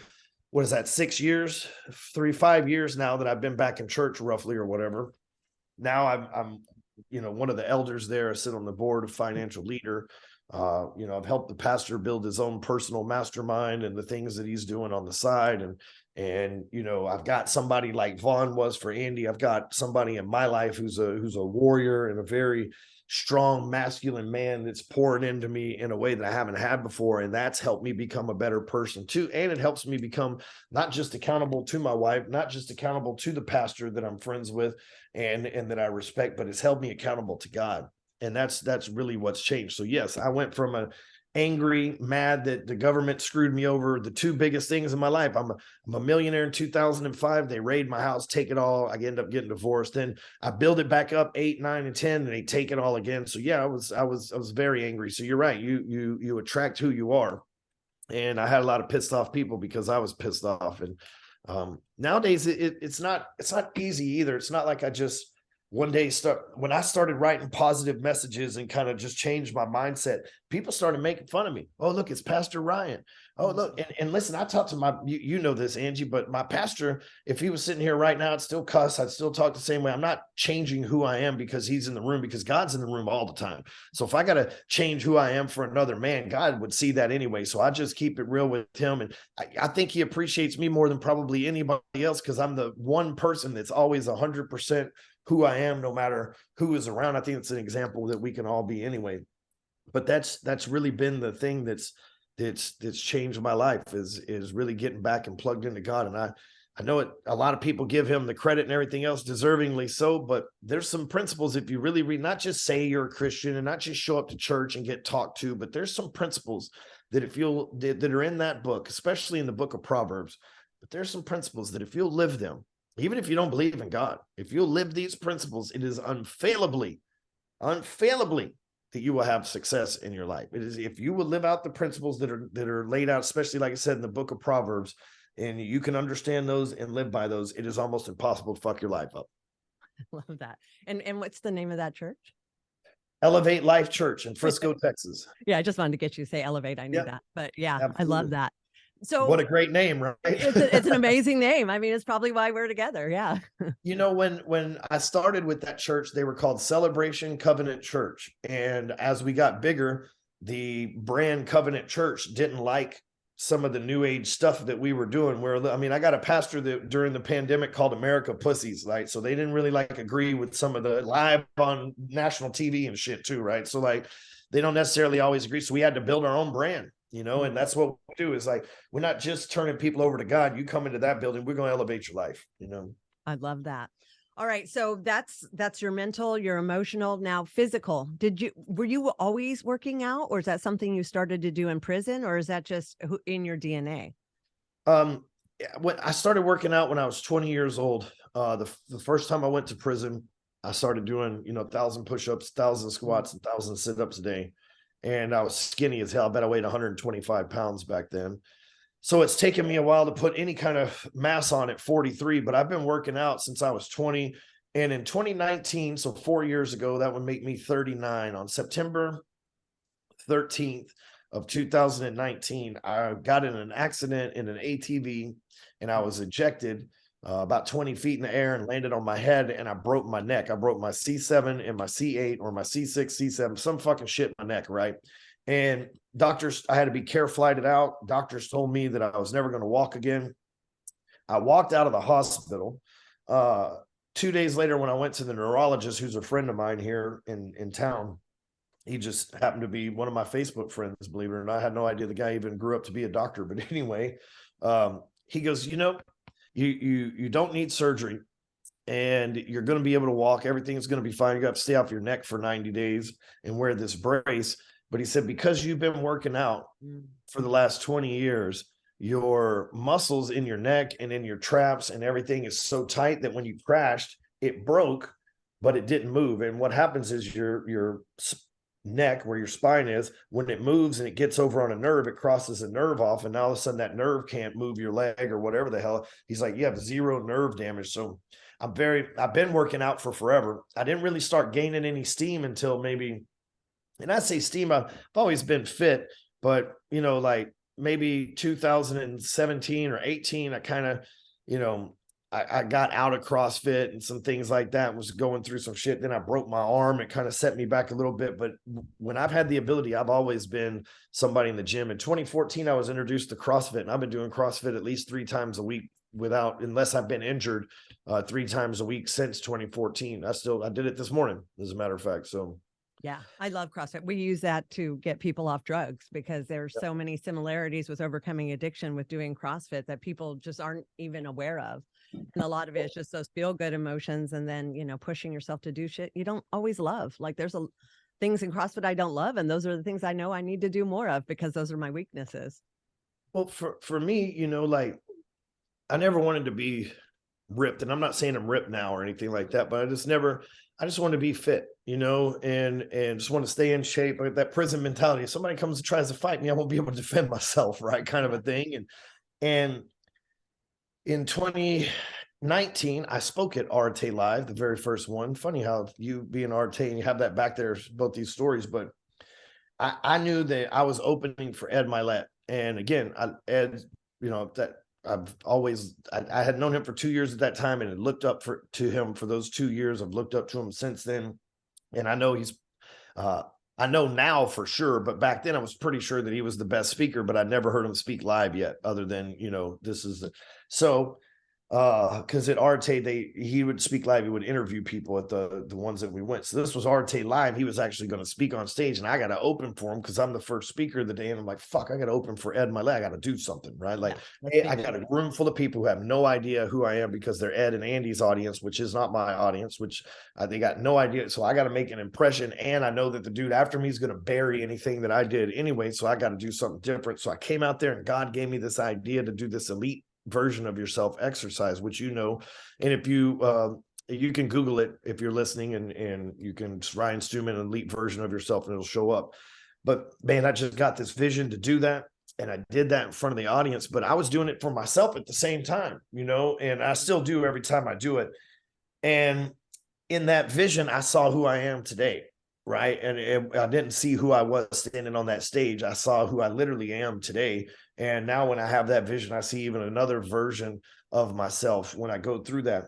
what is that, 6 years, 5 years now that I've been back in church roughly or whatever. Now I'm one of the elders there. I sit on the board of financial leader. I've helped the pastor build his own personal mastermind and the things that he's doing on the side. And, And, you know, I've got somebody like Vaughn was for Andy. I've got somebody in my life who's a warrior and a very strong masculine man that's pouring into me in a way that I haven't had before. And that's helped me become a better person too. And it helps me become not just accountable to my wife, not just accountable to the pastor that I'm friends with and that I respect, but it's held me accountable to God. And that's really what's changed. So yes, I went from a angry, mad that the government screwed me over. The two biggest things in my life. I'm a millionaire in 2005. They raid my house, take it all. I end up getting divorced. Then I build it back up 8, 9, and 10, and they take it all again. So yeah, I was very angry. So you're right. You attract who you are. And I had a lot of pissed off people because I was pissed off. And nowadays it's not easy either. It's not like I just one day when I started writing positive messages and kind of just changed my mindset, people started making fun of me. Oh, look, it's Pastor Ryan. Oh, look. And listen, I talked to you know this, Angie, but my pastor, if he was sitting here right now, I'd still cuss. I'd still talk the same way. I'm not changing who I am because he's in the room, because God's in the room all the time. So if I got to change who I am for another man, God would see that anyway. So I just keep it real with him. And I think he appreciates me more than probably anybody else, because I'm the one person that's always 100% who I am, no matter who is around. I think it's an example that we can all be anyway. But that's really been the thing that's changed my life is really getting back and plugged into God. And I know it, a lot of people give him the credit and everything else, deservingly so, but there's some principles, if you really read, not just say you're a Christian and not just show up to church and get talked to, but there's some principles that that are in that book, especially in the book of Proverbs. But there's some principles that if you'll live them, even if you don't believe in God, if you'll live these principles, it is unfailably that you will have success in your life. It is, if you will live out the principles that are laid out, especially like I said in the book of Proverbs, and you can understand those and live by those, it is almost impossible to fuck your life up. I love that. And what's the name of that church? Elevate Life Church in Frisco, Texas. Yeah, I just wanted to get you to say Elevate. I knew that, but yeah, absolutely. I love that. So what a great name, right? It's an amazing name. I mean, it's probably why we're together. Yeah. You know, when I started with that church, they were called Celebration Covenant Church. And as we got bigger, the brand Covenant Church didn't like some of the new age stuff that we were doing. I got a pastor that during the pandemic called America pussies, right? So they didn't really agree with some of the live on national TV and shit too, right? So they don't necessarily always agree. So we had to build our own brand. And that's what we do is we're not just turning people over to God. You come into that building, we're going to elevate your life, I love that. All right. So that's your mental, your emotional, now physical. Were you always working out, or is that something you started to do in prison, or is that just in your DNA? When I started working out when I was 20 years old, the first time I went to prison, I started doing, 1,000 push-ups, 1,000 squats, 1,000 sit-ups a day. And I was skinny as hell. I bet I weighed 125 pounds back then. So it's taken me a while to put any kind of mass on at 43, but I've been working out since I was 20. And in 2019, so 4 years ago, that would make me 39. On September 13th of 2019, I got in an accident in an ATV and I was ejected about 20 feet in the air and landed on my head, and I broke my neck. I broke my C7 and my C8 or my C6, C7, some fucking shit in my neck, right? And doctors, I had to be care flighted out. Doctors told me that I was never going to walk again. I walked out of the hospital. 2 days later, when I went to the neurologist, who's a friend of mine here in town, he just happened to be one of my Facebook friends, believe it or not. I had no idea the guy even grew up to be a doctor. But anyway, he goes, you don't need surgery and you're going to be able to walk. Everything's going to be fine. You got to stay off your neck for 90 days and wear this brace. But he said, because you've been working out for the last 20 years, your muscles in your neck and in your traps and everything is so tight that when you crashed, it broke, but it didn't move. And what happens is your neck, where your spine is, when it moves and it gets over on a nerve, it crosses a nerve off, and now all of a sudden that nerve can't move your leg or whatever the hell. He's like, you have zero nerve damage. So I've been working out for forever. I didn't really start gaining any steam until maybe, and I say steam, I've always been fit, but maybe 2017 or 18, I kind of, I got out of CrossFit and some things like that, was going through some shit. Then I broke my arm. It kind of set me back a little bit. But when I've had the ability, I've always been somebody in the gym. In 2014, I was introduced to CrossFit, and I've been doing CrossFit at least 3 times a week unless I've been injured 3 times a week since 2014. I did it this morning, as a matter of fact. So yeah, I love CrossFit. We use that to get people off drugs because there's so many similarities with overcoming addiction with doing CrossFit that people just aren't even aware of. And a lot of it is just those feel good emotions, and then, you know, pushing yourself to do shit you don't always love. Like there's things in CrossFit I don't love, and those are the things I know I need to do more of because those are my weaknesses. well, for me, you know, like I never wanted to be ripped, and I'm not saying I'm ripped now or anything like that, but I just want to be fit, you know, and just want to stay in shape. Like that prison mentality. If somebody comes and tries to fight me, I won't be able to defend myself, right? Kind of a thing. And in 2019, I spoke at Arte Live, the very first one. Funny how you being Arte and you have that back there, both these stories, but I knew that I was opening for Ed Milet. And again, Ed, you know, that I had known him for 2 years at that time and had looked up to him for those 2 years. I've looked up to him since then. And I know I know now for sure, but back then I was pretty sure that he was the best speaker, but I'd never heard him speak live yet, other than, you know, because at Arte he would speak live. He would interview people at the ones that we went. So this was Arte Live. He was actually going to speak on stage, and I got to open for him because I'm the first speaker of the day. And I'm like, fuck, I got to open for Ed Milet. I got to do something, right? Like, hey, I got a room full of people who have no idea who I am because they're Ed and Andy's audience, which is not my audience, which they got no idea. So I got to make an impression, and I know that the dude after me is going to bury anything that I did anyway. So I got to do something different. So I came out there, and God gave me this idea to do this elite version of yourself exercise, which, you know, and if you can Google it if you're listening, and you can Ryan Stewman, elite version of yourself, and it'll show up. But man, I just got this vision to do that, and I did that in front of the audience, but I was doing it for myself at the same time, you know, and I still do every time I do it. And in that vision, I saw who I am today, right? And I didn't see who I was standing on that stage. I saw who I literally am today. And now when I have that vision, I see even another version of myself when I go through that.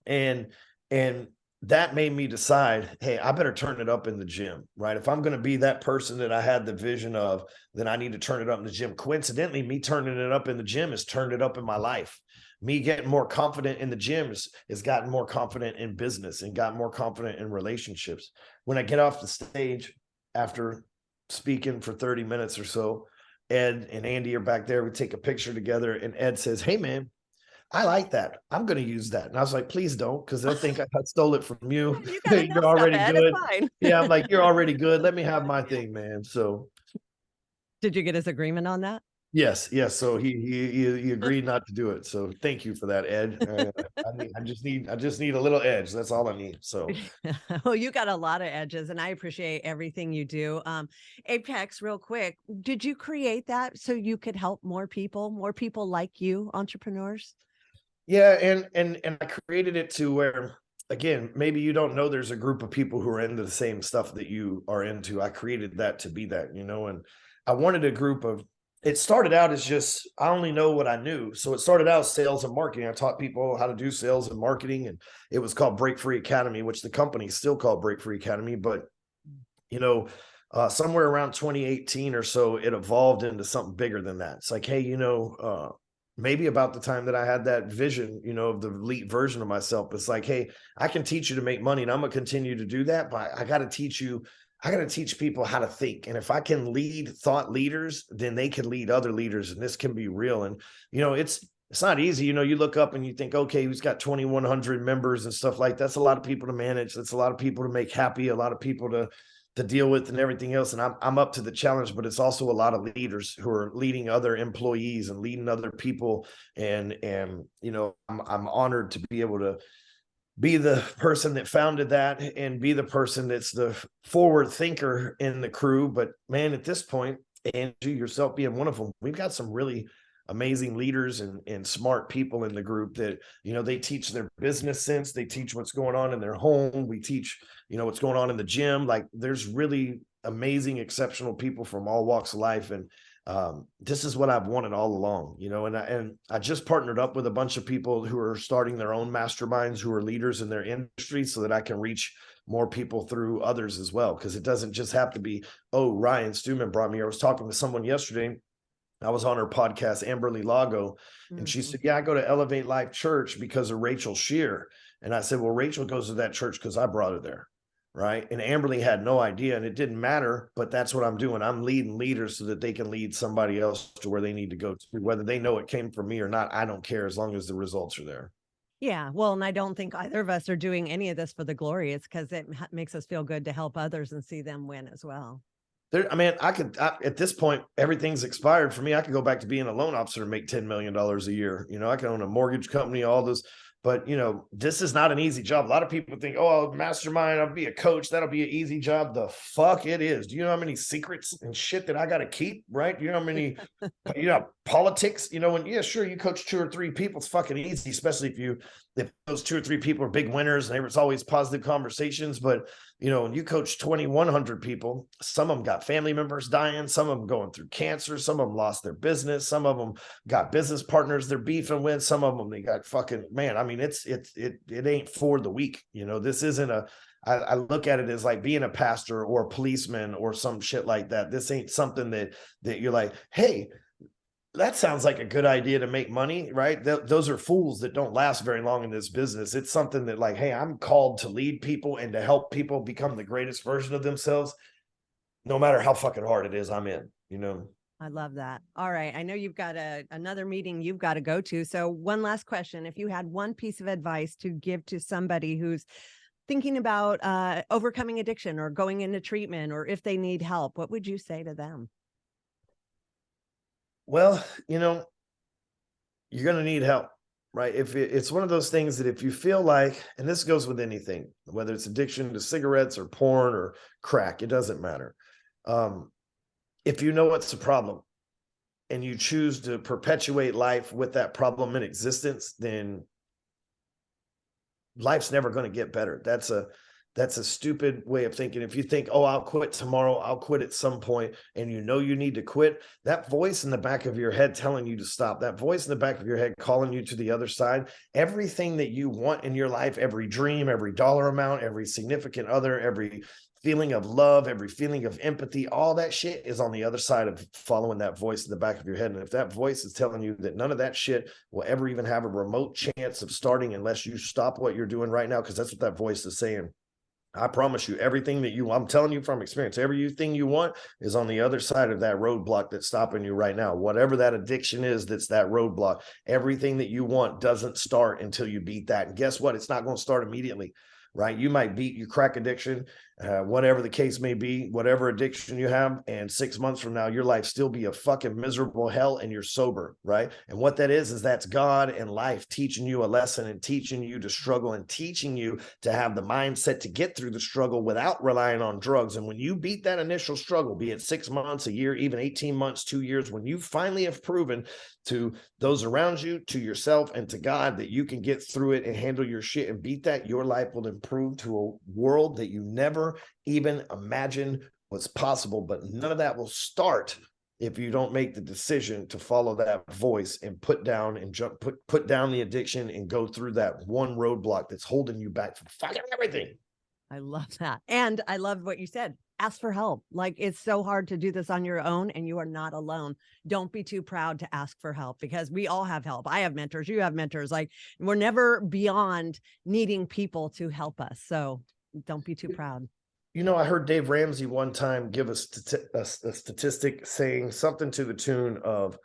And that made me decide, hey, I better turn it up in the gym, right? If I'm going to be that person that I had the vision of, then I need to turn it up in the gym. Coincidentally, me turning it up in the gym has turned it up in my life. Me getting more confident in the gym has gotten more confident in business and gotten more confident in relationships. When I get off the stage after speaking for 30 minutes or so, Ed and Andy are back there. We take a picture together, and Ed says, hey, man, I like that. I'm going to use that. And I was like, please don't, because they'll think I stole it from you. You got You're already stuff, Ed. good. It's fine. Yeah, I'm like, you're already good. Let me have my thing, man. So did you get his agreement on that? yes. So he agreed not to do it. So thank you for that, Ed. I just need a little edge. That's all I need. So well, you got a lot of edges, and I appreciate everything you do. Apex, real quick, did you create that so you could help more people like you, entrepreneurs? yeah, and I created it to where, again, maybe you don't know there's a group of people who are into the same stuff that you are into. I created that to be that, you know, and I wanted a group of, it started out as just, I only know what I knew. So it started out as sales and marketing. I taught people how to do sales and marketing, and it was called Break Free Academy, which the company is still called Break Free Academy. But, you know, somewhere around 2018 or so, it evolved into something bigger than that. It's like, hey, you know, maybe about the time that I had that vision, you know, of the elite version of myself, it's like, hey, I can teach you to make money, and I'm going to continue to do that, but I got to teach people how to think. And if I can lead thought leaders, then they can lead other leaders, and this can be real. And, you know, it's not easy. You know, you look up and you think, okay, who's got 2,100 members and stuff like that. That's a lot of people to manage. That's a lot of people to make happy, a lot of people to deal with and everything else. And I'm up to the challenge, but it's also a lot of leaders who are leading other employees and leading other people. And, you know, I'm honored to be able to be the person that founded that and be the person that's the forward thinker in the crew. But man, at this point, Angie, yourself being one of them, we've got some really amazing leaders and smart people in the group that, you know, they teach their business sense. They teach what's going on in their home. We teach, you know, what's going on in the gym. Like, there's really amazing, exceptional people from all walks of life. And this is what I've wanted all along, you know, and I just partnered up with a bunch of people who are starting their own masterminds, who are leaders in their industry, so that I can reach more people through others as well. Because it doesn't just have to be, oh, Ryan Stewman brought me. I was talking to someone yesterday, I was on her podcast, Amberly Lago, and she said, yeah, I go to Elevate Life Church because of Rachel Shear. And I said, well, Rachel goes to that church because I brought her there. Right. And Amberly had no idea, and it didn't matter, but that's what I'm doing. I'm leading leaders so that they can lead somebody else to where they need to go to, whether they know it came from me or not. I don't care, as long as the results are there. Yeah. Well, and I don't think either of us are doing any of this for the glory. It's because it makes us feel good to help others and see them win as well. I mean, at this point, everything's expired for me. I could go back to being a loan officer and make $10 million a year. You know, I can own a mortgage company, all this. But, you know, this is not an easy job. A lot of people think, oh, I'll mastermind, I'll be a coach. That'll be an easy job. The fuck it is. Do you know how many secrets and shit that I got to keep? Right. You know how many, politics, when, yeah, sure, you coach 2 or 3 people. It's fucking easy, especially if those 2 or 3 people are big winners and it's always positive conversations. But, when you coach 2,100 people, some of them got family members dying, some of them going through cancer, some of them lost their business, some of them got business partners they're beefing with, some of them they got fucking, man, I mean, it ain't for the weak. This isn't I look at it as like being a pastor or a policeman or some shit like that. This ain't something that you're like, hey, that sounds like a good idea to make money, right? Those are fools that don't last very long in this business. It's something that like, hey, I'm called to lead people and to help people become the greatest version of themselves, no matter how fucking hard it is I'm in, I love that. All right. I know you've got another meeting you've got to go to. So one last question. If you had one piece of advice to give to somebody who's thinking about overcoming addiction or going into treatment, or if they need help, what would you say to them? Well, you're going to need help, right? If it's one of those things that if you feel like, and this goes with anything, whether it's addiction to cigarettes or porn or crack, it doesn't matter. If you know it's a problem and you choose to perpetuate life with that problem in existence, then life's never going to get better. That's a stupid way of thinking. If you think, oh, I'll quit tomorrow, I'll quit at some point, and you need to quit, that voice in the back of your head telling you to stop, that voice in the back of your head calling you to the other side, everything that you want in your life, every dream, every dollar amount, every significant other, every feeling of love, every feeling of empathy, all that shit is on the other side of following that voice in the back of your head. And if that voice is telling you that none of that shit will ever even have a remote chance of starting unless you stop what you're doing right now, because that's what that voice is saying. I promise you, everything that I'm telling you from experience, everything you want is on the other side of that roadblock that's stopping you right now. Whatever that addiction is, that's that roadblock. Everything that you want doesn't start until you beat that. And guess what? It's not going to start immediately, right? You might beat your crack addiction, whatever the case may be, whatever addiction you have, and 6 months from now, your life still be a fucking miserable hell and you're sober, right? And what that is that's God and life teaching you a lesson and teaching you to struggle and teaching you to have the mindset to get through the struggle without relying on drugs. And when you beat that initial struggle, be it 6 months, a year, even 18 months, 2 years, when you finally have proven to those around you, to yourself, and to God that you can get through it and handle your shit and beat that, your life will improve to a world that you never even imagined was possible. But none of that will start if you don't make the decision to follow that voice and put down the addiction and go through that one roadblock that's holding you back from fucking everything. I love that. And I love what you said. Ask for help. Like, it's so hard to do this on your own and you are not alone. Don't be too proud to ask for help, because we all have help. I have mentors. You have mentors. Like, we're never beyond needing people to help us. So don't be too proud. I heard Dave Ramsey one time give a statistic saying something to the tune of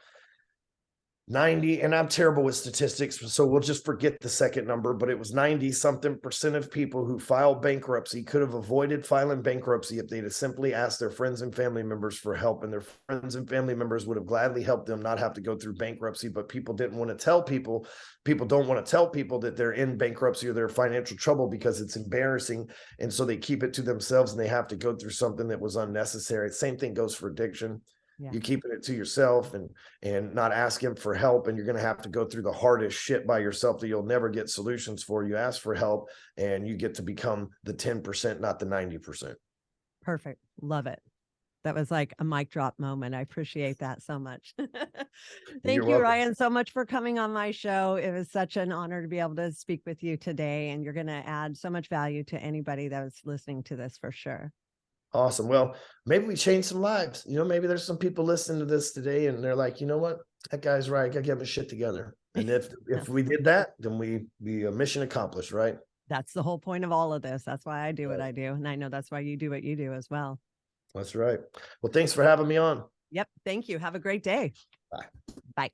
90, and I'm terrible with statistics, so we'll just forget the second number, but it was 90-something% of people who filed bankruptcy could have avoided filing bankruptcy if they'd have simply asked their friends and family members for help, and their friends and family members would have gladly helped them not have to go through bankruptcy. But people didn't want to tell people don't want to tell people that they're in bankruptcy or they're in financial trouble because it's embarrassing, and so they keep it to themselves and they have to go through something that was unnecessary. Same thing goes for addiction. Yeah. You keeping it to yourself and not asking for help, and you're going to have to go through the hardest shit by yourself that you'll never get solutions for. You ask for help and you get to become the 10%, not the 90%. Perfect. Love it. That was like a mic drop moment. I appreciate that so much. Thank you, Ryan, so much for coming on my show. It was such an honor to be able to speak with you today, and you're going to add so much value to anybody that was listening to this for sure. Awesome. Well, maybe we change some lives. You know, maybe there's some people listening to this today and they're like, you know what? That guy's right. I gotta get my shit together. And if we did that, then we mission accomplished, right? That's the whole point of all of this. That's why I do what I do. And I know that's why you do what you do as well. That's right. Well, thanks for having me on. Yep. Thank you. Have a great day. Bye. Bye.